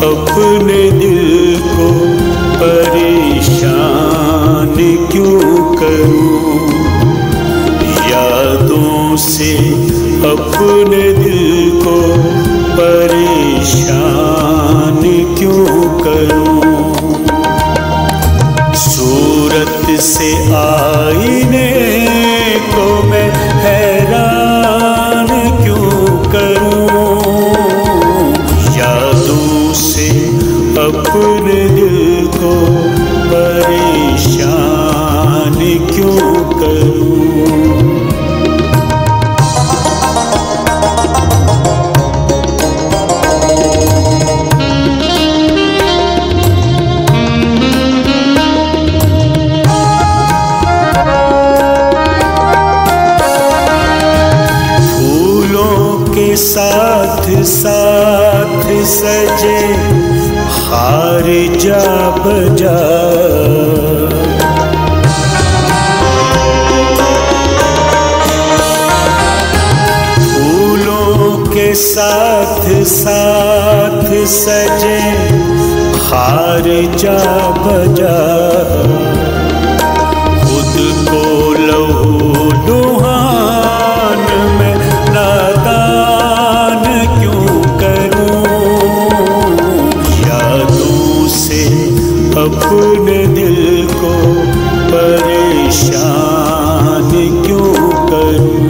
अपने दिल को परेशान क्यों करूं, यादों से अपने दिल को परेशान क्यों करूं। सूरत से आईने को मैं हैरान क्यों करूं, यादों से अपने दिल को परेशान क्यों करूं। साथ साथ सजे हार जा बजा, फूलों के साथ साथ सजे हार जा बजा, खुद को लहू लुहान में नादान क्यों करूं, यादों से अपने दिल को परेशान क्यों करूं।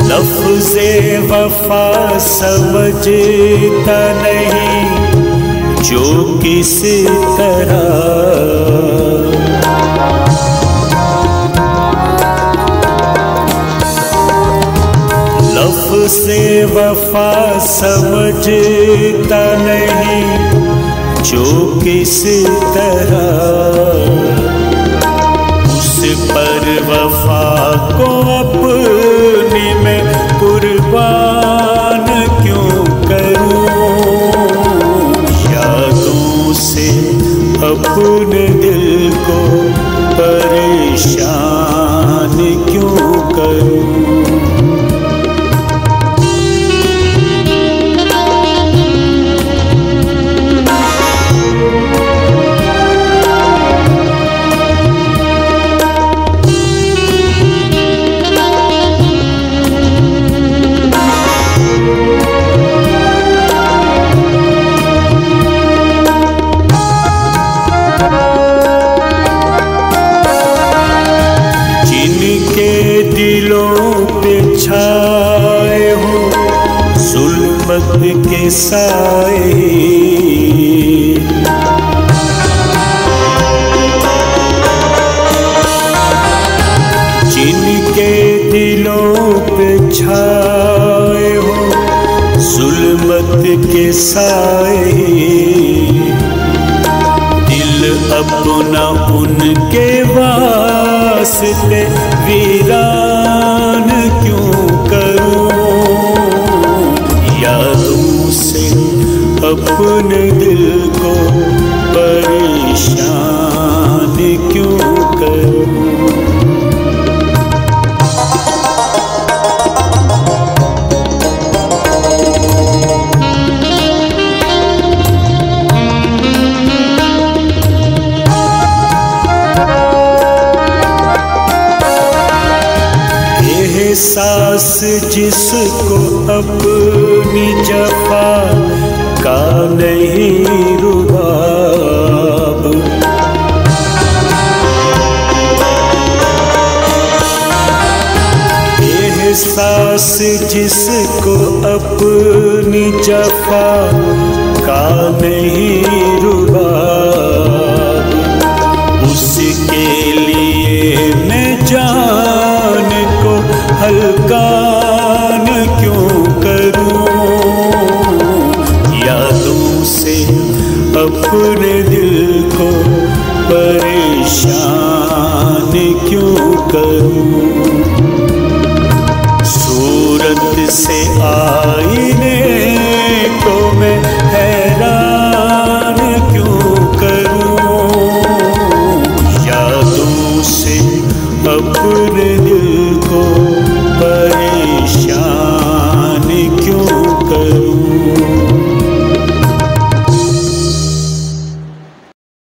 लफ्ज़े वफ़ा समझता नहीं जो किस तरह, लफ्ज़े वफ़ा समझता नहीं जो किस तरह, उस पर वफ़ा को अपने में कुर्बान क्यों करूं, यादों से अपने दिल को परेशान क्यों करूं। दिलों पे छाए हो ज़ुल्मत के साए, जिनके दिलों पे छाए हो ज़ुल्मत के साए, दिल अपना उनके वास्ते वीरान क्यों करूं, यादों से अपने दिल को परेशान क्यों करूं। एहसास जिसको अपनी जफा का नहीं रुबाब, एहसास जिसको अपनी जफा का नहीं रुबाब, उसके लिए मैं जान को हल्कान क्यों करूं, यादों से अपने दिल को परेशान क्यों करूं। सूरत से आईने